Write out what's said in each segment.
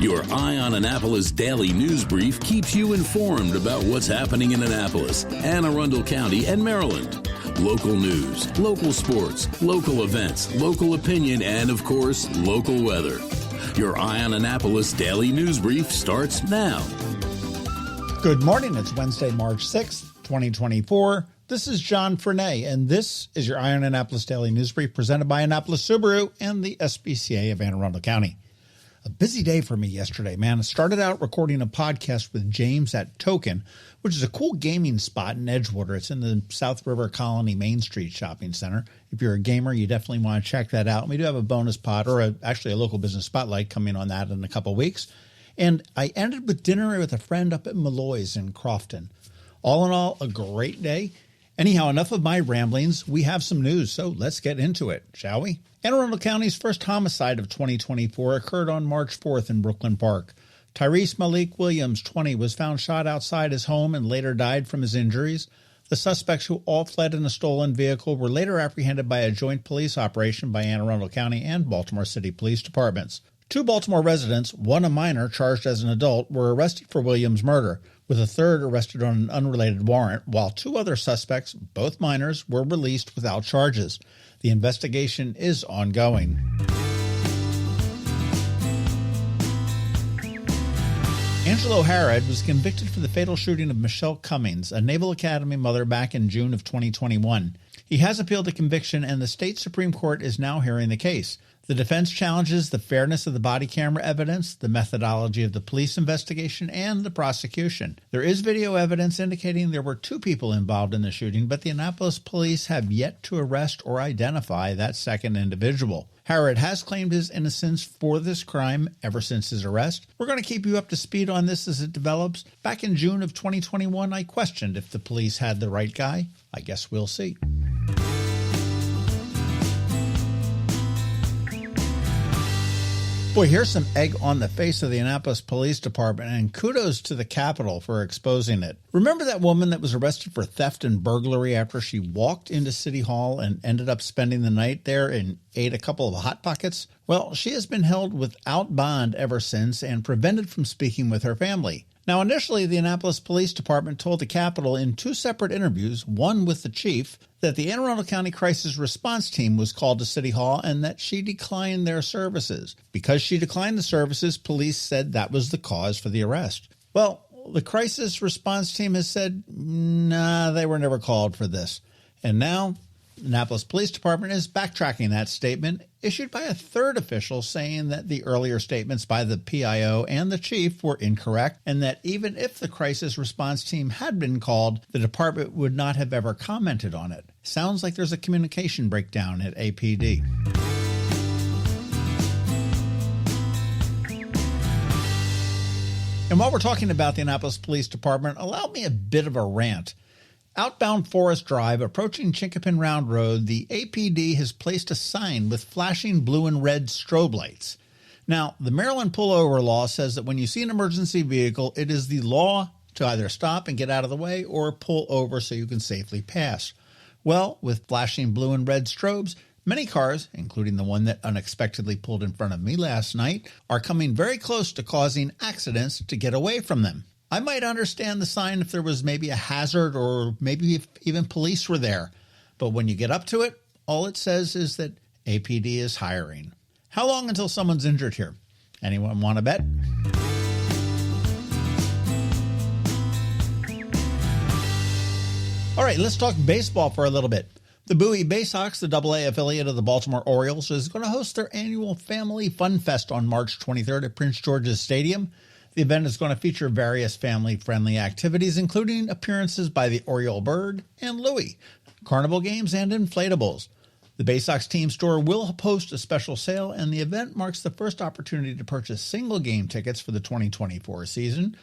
Your Eye on Annapolis daily news brief keeps you informed about what's happening in Annapolis, Anne Arundel County, and Maryland. Local news, local sports, local events, local opinion, and, of course, local weather. Your Eye on Annapolis daily news brief starts now. Good morning. It's Wednesday, March 6th, 2024. This is John Frenay, and this is your Eye on Annapolis daily news brief presented by Annapolis Subaru and the SPCA of Anne Arundel County. A busy day for me yesterday, man. I started out recording a podcast with James at Token, which is a cool gaming spot in Edgewater. It's in the South River Colony Main Street Shopping Center. If you're a gamer, you definitely want to check that out. And we do have a bonus pod, or actually a local business spotlight coming on that in a couple of weeks. And I ended with dinner with a friend up at Malloy's in Crofton. All in all, a great day. Anyhow, enough of my ramblings. We have some news, so let's get into it, shall we? Anne Arundel County's first homicide of 2024 occurred on March 4th in Brooklyn Park. Tyrese Malik Williams, 20, was found shot outside his home and later died from his injuries. The suspects, who all fled in a stolen vehicle, were later apprehended by a joint police operation by Anne Arundel County and Baltimore City Police Departments. 2 Baltimore residents, one a minor charged as an adult, were arrested for Williams' murder, with a third arrested on an unrelated warrant, while 2 other suspects, both minors, were released without charges. The investigation is ongoing. Angelo Harrod was convicted for the fatal shooting of Michelle Cummings, a Naval Academy mother, back in June of 2021. He has appealed the conviction, and the state Supreme Court is now hearing the case. The defense challenges the fairness of the body camera evidence, the methodology of the police investigation, and the prosecution. There is video evidence indicating there were 2 people involved in the shooting, but the Annapolis Police have yet to arrest or identify that second individual. Harrod has claimed his innocence for this crime ever since his arrest. We're going to keep you up to speed on this as it develops. Back in June of 2021, I questioned if the police had the right guy. I guess we'll see. Boy, here's some egg on the face of the Annapolis Police Department, and kudos to the Capitol for exposing it. Remember that woman that was arrested for theft and burglary after she walked into City Hall and ended up spending the night there and ate a couple of Hot Pockets? Well, she has been held without bond ever since and prevented from speaking with her family. Now, initially, the Annapolis Police Department told the Capitol in 2 separate interviews, one with the chief, that the Anne Arundel County Crisis Response Team was called to City Hall and that she declined their services. Because she declined the services, police said that was the cause for the arrest. Well, the Crisis Response Team has said, nah, they were never called for this. And now, the Annapolis Police Department is backtracking that statement issued by a third official, saying that the earlier statements by the PIO and the chief were incorrect, and that even if the crisis response team had been called, the department would not have ever commented on it. Sounds like there's a communication breakdown at APD. And while we're talking about the Annapolis Police Department, allow me a bit of a rant. Outbound Forest Drive, approaching Chinkapin Round Road, the APD has placed a sign with flashing blue and red strobe lights. Now, the Maryland pullover law says that when you see an emergency vehicle, it is the law to either stop and get out of the way or pull over so you can safely pass. Well, with flashing blue and red strobes, many cars, including the one that unexpectedly pulled in front of me last night, are coming very close to causing accidents to get away from them. I might understand the sign if there was maybe a hazard or maybe if even police were there. But when you get up to it, all it says is that APD is hiring. How long until someone's injured here? Anyone want to bet? All right, let's talk baseball for a little bit. The Bowie Baysox, the AA affiliate of the Baltimore Orioles, is going to host their annual Family Fun Fest on March 23rd at Prince George's Stadium. The event is going to feature various family-friendly activities, including appearances by the Oriole Bird and Louie, carnival games, and inflatables. The Baysox team store will post a special sale, and the event marks the first opportunity to purchase single-game tickets for the 2024 season.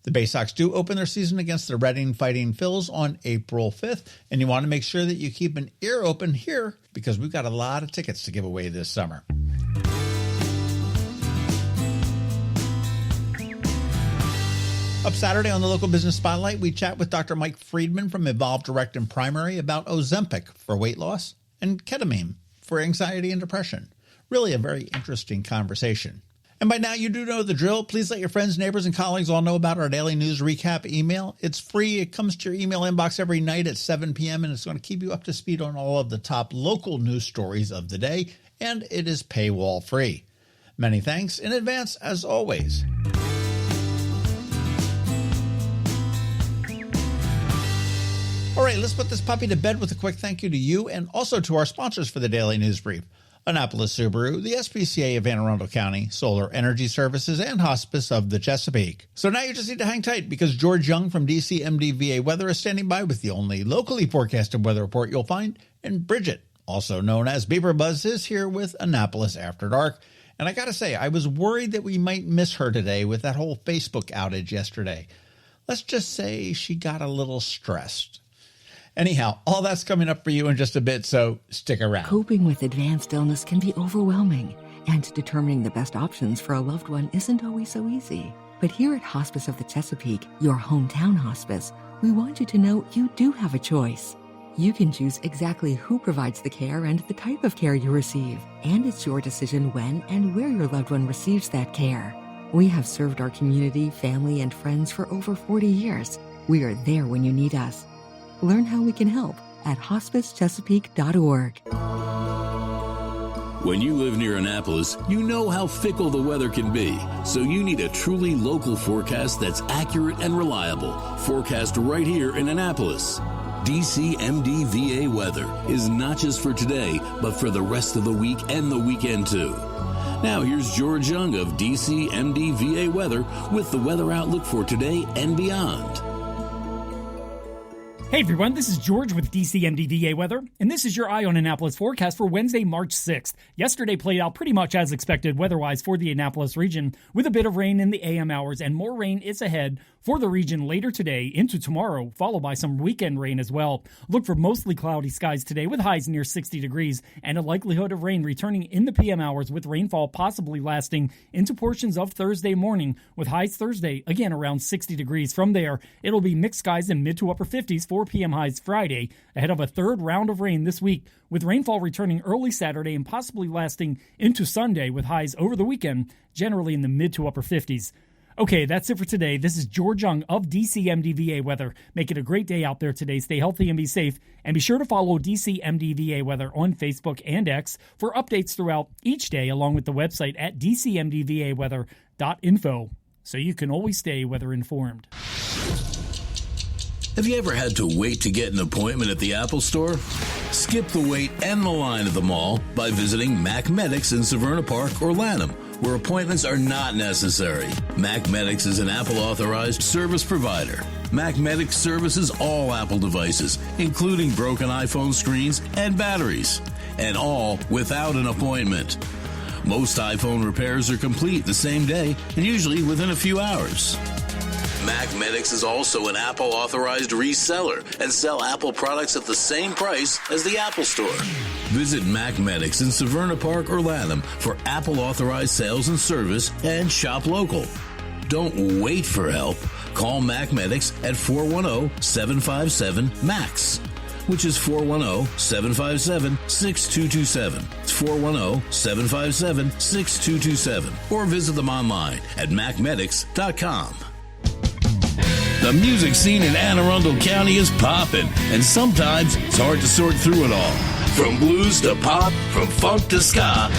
The Baysox do open their season against the Reading Fighting Phils on April 5th, and you want to make sure that you keep an ear open here because we've got a lot of tickets to give away this summer. Up Saturday on the Local Business Spotlight, we chat with Dr. Mike Friedman from Evolve Direct and Primary about Ozempic for weight loss and ketamine for anxiety and depression. Really a very interesting conversation. And by now, you do know the drill. Please let your friends, neighbors, and colleagues all know about our daily news recap email. It's free. It comes to your email inbox every night at 7 p.m., and it's going to keep you up to speed on all of the top local news stories of the day, and it is paywall free. Many thanks in advance, as always. All right, let's put this puppy to bed with a quick thank you to you and also to our sponsors for the Daily News Brief. Annapolis Subaru, the SPCA of Anne Arundel County, Solar Energy Services, and Hospice of the Chesapeake. So now you just need to hang tight because George Young from DCMDVA Weather is standing by with the only locally forecasted weather report you'll find, and Bridget, also known as Beaver Buzz, is here with Annapolis After Dark. And I gotta say, I was worried that we might miss her today with that whole Facebook outage yesterday. Let's just say she got a little stressed. Anyhow, all that's coming up for you in just a bit, so stick around. Coping with advanced illness can be overwhelming, and determining the best options for a loved one isn't always so easy. But here at Hospice of the Chesapeake, your hometown hospice, we want you to know you do have a choice. You can choose exactly who provides the care and the type of care you receive, and it's your decision when and where your loved one receives that care. We have served our community, family, and friends for over 40 years. We are there when you need us. Learn how we can help at hospicechesapeake.org. When you live near Annapolis, you know how fickle the weather can be. So you need a truly local forecast that's accurate and reliable. Forecast right here in Annapolis. DCMDVA Weather is not just for today, but for the rest of the week and the weekend too. Now here's George Young of DCMDVA Weather with the weather outlook for today and beyond. Hey everyone, this is George with DCMDVA Weather, and this is your Eye on Annapolis forecast for Wednesday, March 6th. Yesterday played out pretty much as expected weather-wise for the Annapolis region, with a bit of rain in the AM hours, and more rain is ahead for the region later today into tomorrow, followed by some weekend rain as well. Look for mostly cloudy skies today with highs near 60 degrees, and a likelihood of rain returning in the PM hours, with rainfall possibly lasting into portions of Thursday morning, with highs Thursday, again around 60 degrees. From there, it'll be mixed skies in mid to upper 50s for PM highs Friday, ahead of a third round of rain this week, with rainfall returning early Saturday and possibly lasting into Sunday, with highs over the weekend generally in the mid to upper 50s. Okay, that's it for today. This is George Young of DCMDVA Weather. Make it a great day out there today. Stay healthy and be safe. And be sure to follow DCMDVA Weather on Facebook and X for updates throughout each day, along with the website at dcmdvaweather.info, so you can always stay weather informed. Have you ever had to wait to get an appointment at the Apple Store? Skip the wait and the line at the mall by visiting Mac Medics in Severna Park or Lanham, where appointments are not necessary. Mac Medics is an Apple-authorized service provider. Mac Medics services all Apple devices, including broken iPhone screens and batteries, and all without an appointment. Most iPhone repairs are complete the same day and usually within a few hours. Mac Medics is also an Apple-authorized reseller and sell Apple products at the same price as the Apple Store. Visit Mac Medics in Severna Park or Lanham for Apple-authorized sales and service and shop local. Don't wait for help. Call Mac Medics at 410-757-MAX, which is 410-757-6227. It's 410-757-6227. Or visit them online at macmedics.com. The music scene in Anne Arundel County is poppin', and sometimes it's hard to sort through it all. From blues to pop, from funk to ska,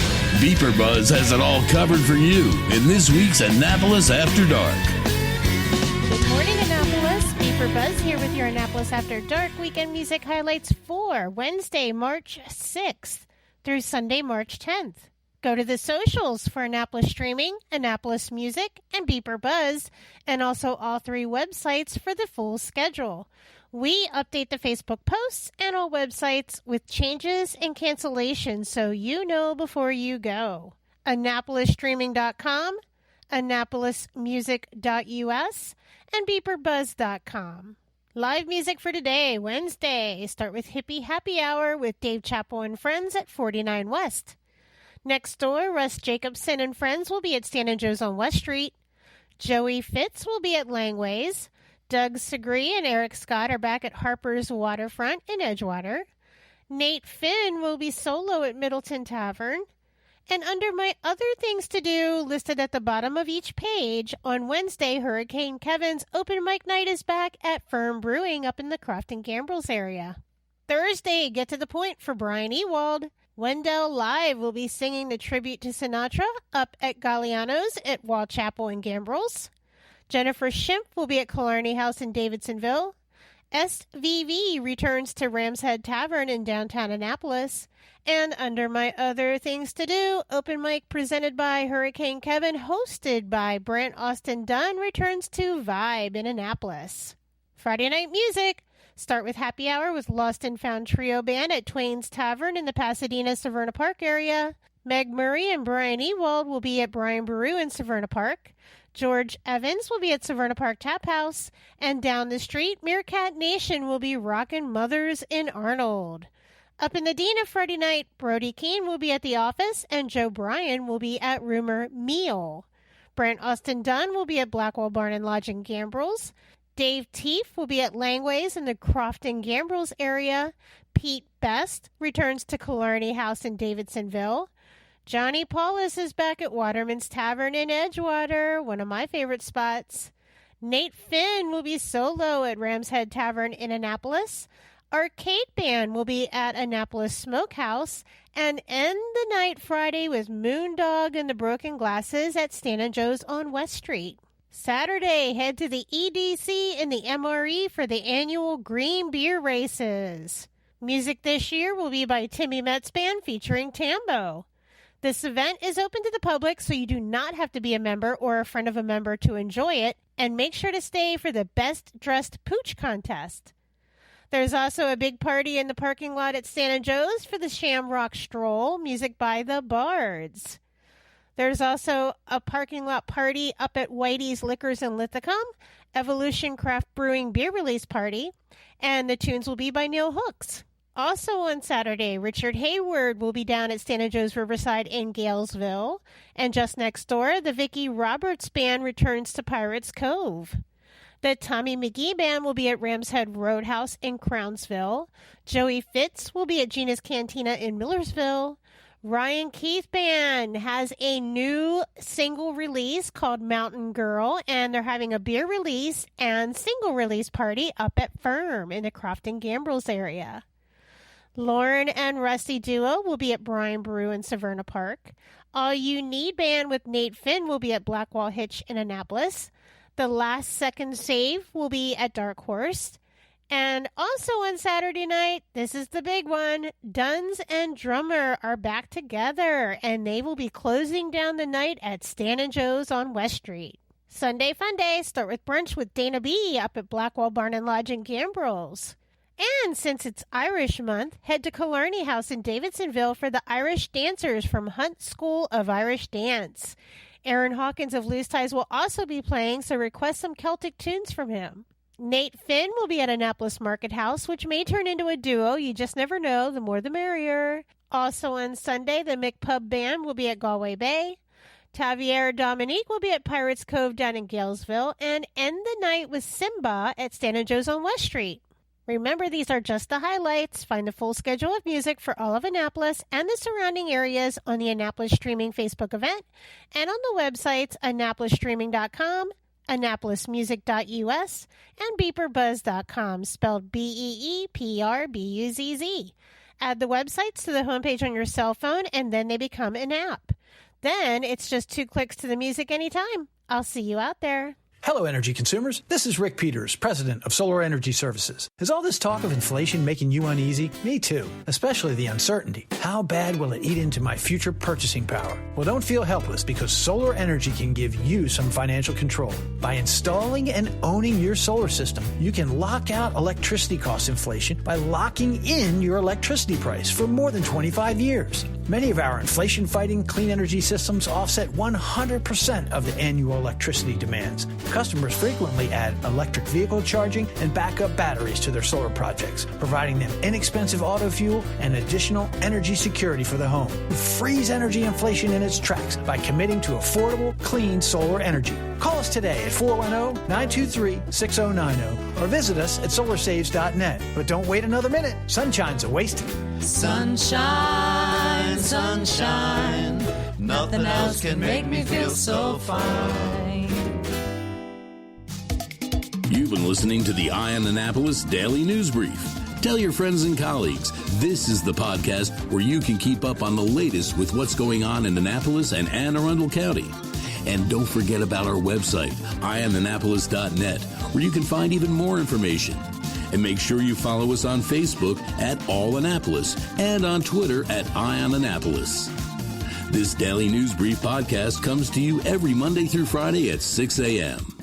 Beeper Buzz has it all covered for you in this week's Annapolis After Dark. Good morning, Annapolis. Beeper Buzz here with your Annapolis After Dark weekend music highlights for Wednesday, March 6th through Sunday, March 10th. Go to the socials for Annapolis Streaming, Annapolis Music, and Beeper Buzz, and also all three websites for the full schedule. We update the Facebook posts and all websites with changes and cancellations so you know before you go. AnnapolisStreaming.com, AnnapolisMusic.us, and BeeperBuzz.com. Live music for today, Wednesday. Start with Hippie Happy Hour with Dave Chappell and Friends at 49 West. Next door, Russ Jacobson and Friends will be at Stan and Joe's on West Street. Joey Fitz will be at Langways. Doug Segree and Eric Scott are back at Harper's Waterfront in Edgewater. Nate Finn will be solo at Middleton Tavern. And under my other things to do, listed at the bottom of each page, on Wednesday, Hurricane Kevin's open mic night is back at Firm Brewing up in the Crofton-Gambrels area. Thursday, get to the point for Brian Ewald. Wendell Live will be singing the tribute to Sinatra up at Galliano's at Wall Chapel in Gambrels. Jennifer Schimpf will be at Killarney House in Davidsonville. SVV returns to Ram's Head Tavern in downtown Annapolis. And under my other things to do, open mic presented by Hurricane Kevin, hosted by Brent Austin Dunn, returns to Vibe in Annapolis. Friday night music. Start with happy hour with Lost and Found Trio Band at Twain's Tavern in the Pasadena-Severna Park area. Meg Murray and Brian Ewald will be at Brian Baru in Severna Park. George Evans will be at Severna Park Tap House. And down the street, Meerkat Nation will be rockin' Mothers in Arnold. Up in Medina Friday night, Brody Keene will be at The Office, and Joe Bryan will be at Rumor Meal. Brent Austin Dunn will be at Blackwell Barn and Lodge in Gambrels. Dave Teef will be at Langways in the Crofton-Gambrels area. Pete Best returns to Killarney House in Davidsonville. Johnny Paulus is back at Waterman's Tavern in Edgewater, one of my favorite spots. Nate Finn will be solo at Ram's Head Tavern in Annapolis. Arcade Band will be at Annapolis Smokehouse, and end the night Friday with Moondog and the Broken Glasses at Stan and Joe's on West Street. Saturday, head to the EDC and the MRE for the annual Green Beer Races. Music this year will be by Timmy Metz Band featuring Tambo. This event is open to the public, so you do not have to be a member or a friend of a member to enjoy it, and make sure to stay for the Best Dressed Pooch contest. There's also a big party in the parking lot at Stan and Joe's for the Shamrock Stroll, music by the Bards. There's also a parking lot party up at Whitey's Liquors in Lithicum, Evolution Craft Brewing Beer Release Party, and the tunes will be by Neil Hooks. Also on Saturday, Richard Hayward will be down at Stan and Joe's Riverside in Galesville, and just next door, the Vicki Roberts Band returns to Pirates Cove. The Tommy McGee Band will be at Ram's Head Roadhouse in Crownsville. Joey Fitz will be at Gina's Cantina in Millersville. Ryan Keith Band has a new single release called Mountain Girl, and they're having a beer release and single release party up at Firm in the Crofton-Gambrels area. Lauren and Rusty Duo will be at Brian Brew in Severna Park. All You Need Band with Nate Finn will be at Blackwall Hitch in Annapolis. The Last Second Save will be at Dark Horse. And also on Saturday night, this is the big one, Duns and Drummer are back together, and they will be closing down the night at Stan and Joe's on West Street. Sunday Fun Day, start with brunch with Dana B. up at Blackwell Barn and Lodge in Gambrels. And since it's Irish month, head to Killarney House in Davidsonville for the Irish Dancers from Hunt School of Irish Dance. Aaron Hawkins of Loose Ties will also be playing, so request some Celtic tunes from him. Nate Finn will be at Annapolis Market House, which may turn into a duo. You just never know. The more the merrier. Also on Sunday, the McPub Band will be at Galway Bay. Taviera Dominique will be at Pirates Cove down in Galesville. And end the night with Simba at Stan and Joe's on West Street. Remember, these are just the highlights. Find the full schedule of music for all of Annapolis and the surrounding areas on the Annapolis Streaming Facebook event and on the websites AnnapolisStreaming.com, AnnapolisMusic.us, and BeeperBuzz.com, spelled BeePrbuzz. Add the websites to the homepage on your cell phone, and then they become an app. Then it's just 2 clicks to the music anytime. I'll see you out there. Hello, energy consumers. This is Rick Peters, president of Solar Energy Services. Is all this talk of inflation making you uneasy? Me too, especially the uncertainty. How bad will it eat into my future purchasing power? Well, don't feel helpless, because solar energy can give you some financial control. By installing and owning your solar system, you can lock out electricity cost inflation by locking in your electricity price for more than 25 years. Many of our inflation-fighting clean energy systems offset 100% of the annual electricity demands. Customers frequently add electric vehicle charging and backup batteries to their solar projects, providing them inexpensive auto fuel and additional energy security for the home. Freeze energy inflation in its tracks by committing to affordable, clean solar energy. Call us today at 410-923-6090 or visit us at solarsaves.net. But don't wait another minute. Sunshine's a wasted. Sunshine, sunshine, Nothing else can make me feel so fine. You've been listening to the Eye on Annapolis Daily News Brief. Tell your friends and colleagues, this is the podcast where you can keep up on the latest with what's going on in Annapolis and Anne Arundel County. And don't forget about our website, eyeonannapolis.net, where you can find even more information. And make sure you follow us on Facebook at All Annapolis and on Twitter at Eye on Annapolis. This Daily News Brief podcast comes to you every Monday through Friday at 6 a.m.